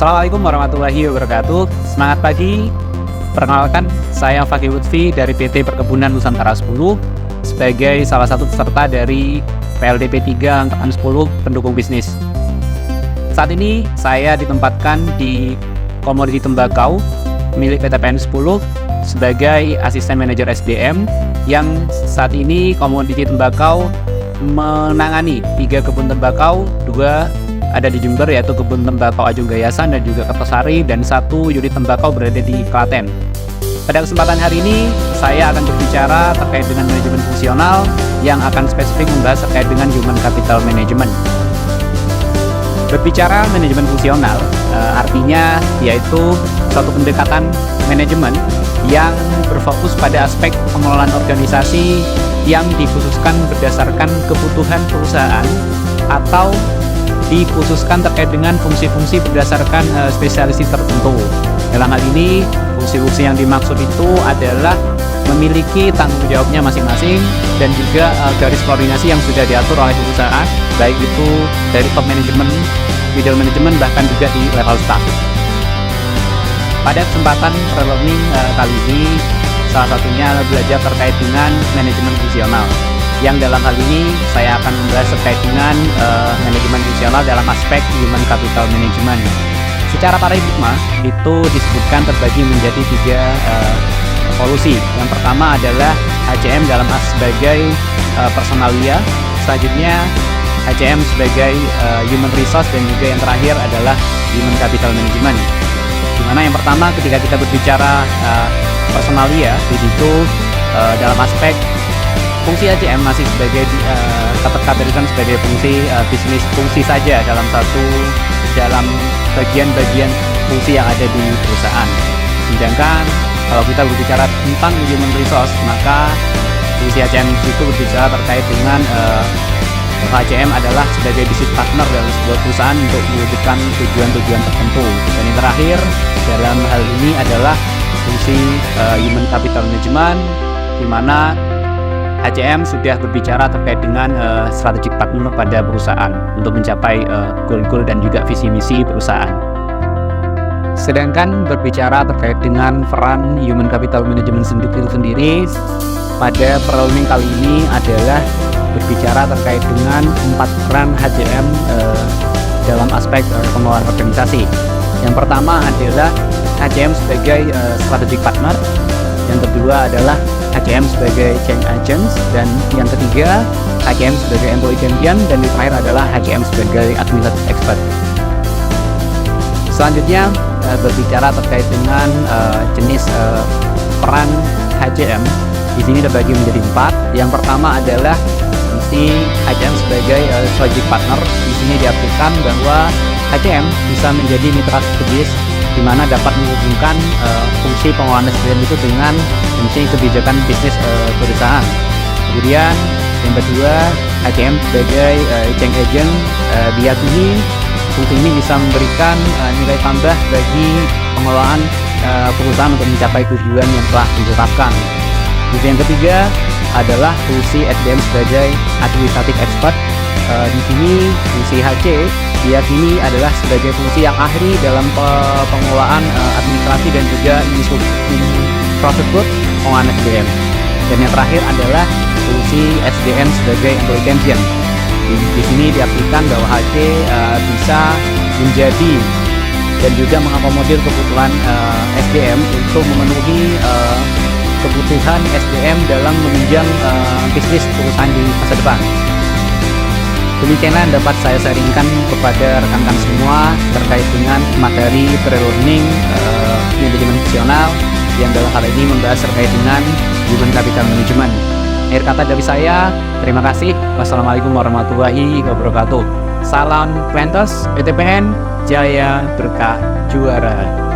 Assalamualaikum warahmatullahi wabarakatuh. Semangat pagi. Perkenalkan, saya Fakih Lutfi dari PT Perkebunan Nusantara 10 sebagai salah satu peserta dari PLDP 3 Angkatan 10 Pendukung Bisnis. Saat ini saya ditempatkan di komoditi tembakau milik PTPN 10 sebagai asisten manajer SDM yang saat ini komoditi tembakau menangani 3 kebun tembakau, 2 ada di Jember yaitu kebun tembakau Ajung Gayasan dan juga Kertosari, dan 1 unit tembakau berada di Klaten. Pada kesempatan hari ini saya akan berbicara terkait dengan manajemen fungsional yang akan spesifik membahas terkait dengan human capital management. Berbicara manajemen fungsional artinya yaitu suatu pendekatan manajemen yang berfokus pada aspek pengelolaan organisasi yang dikhususkan berdasarkan kebutuhan perusahaan atau dikhususkan terkait dengan fungsi-fungsi berdasarkan spesialisasi tertentu. Dalam hal ini, fungsi-fungsi yang dimaksud itu adalah memiliki tanggung jawabnya masing-masing dan juga garis koordinasi yang sudah diatur oleh perusahaan, baik itu dari top manajemen, middle management, bahkan juga di level staff. Pada kesempatan relearning kali ini, salah satunya belajar terkait dengan manajemen fungsional, yang dalam hal ini saya akan membahas terkait dengan manajemen fungsional dalam aspek human capital management. Secara paradigma itu disebutkan terbagi menjadi 3 evolusi. Yang pertama adalah HCM dalam sebagai personalia, selanjutnya HCM sebagai human resource, dan juga yang terakhir adalah human capital management. Dimana yang pertama ketika kita berbicara personalia, di situ dalam aspek fungsi HCM masih sebagai kategorikan sebagai fungsi bisnis, fungsi saja dalam bagian-bagian fungsi yang ada di perusahaan. Sedangkan kalau kita berbicara tentang human resource, maka fungsi HCM itu berbicara terkait dengan HCM adalah sebagai business partner dalam sebuah perusahaan untuk mewujudkan tujuan-tujuan tertentu. Dan yang terakhir dalam hal ini adalah fungsi human capital management, di mana HCM sudah berbicara terkait dengan strategic partner pada perusahaan untuk mencapai goal-goal dan juga visi misi perusahaan. Sedangkan berbicara terkait dengan peran human capital management sendiri pada perlearning kali ini adalah berbicara terkait dengan 4 peran HCM dalam aspek pengelolaan organisasi. Yang pertama adalah HCM sebagai strategic partner, yang kedua adalah HCM sebagai change agents, dan yang ketiga HCM sebagai employee champion, dan yang terakhir adalah HCM sebagai administrative expert. Selanjutnya berbicara terkait dengan jenis peran HCM. Di sini terbagi menjadi 4. Yang pertama adalah fungsi HCM sebagai strategic partner. Di sini diartikan bahwa HCM bisa menjadi mitra strategis di mana dapat menghubungkan fungsi pengelolaan SDM itu dengan fungsi kebijakan bisnis perusahaan. Kemudian yang kedua, HCM sebagai change agent diyakini fungsi ini bisa memberikan nilai tambah bagi pengelolaan perusahaan untuk mencapai tujuan yang telah ditetapkan. Fungsi yang ketiga adalah fungsi SDM sebagai administrative expert. Di sini fungsi HC diyakini adalah sebagai fungsi yang ahli dalam pengelolaan administrasi dan juga prosedur pengelolaan SDM. Dan yang terakhir adalah fungsi SDM sebagai employee champion. Di sini diartikan bahwa HC bisa menjadi dan juga mengakomodir kebutuhan SDM untuk memenuhi kebutuhan SDM dalam menunjang bisnis perusahaan di masa depan. Demikianlah dapat saya sharingkan kepada rekan-rekan semua terkait dengan materi pre-learning manajemen fungsional yang dalam hal ini membahas terkait dengan human capital management. Akhir kata dari saya, terima kasih. Wassalamualaikum warahmatullahi wabarakatuh. Salam Quentos, PTPN, Jaya Berkah Juara.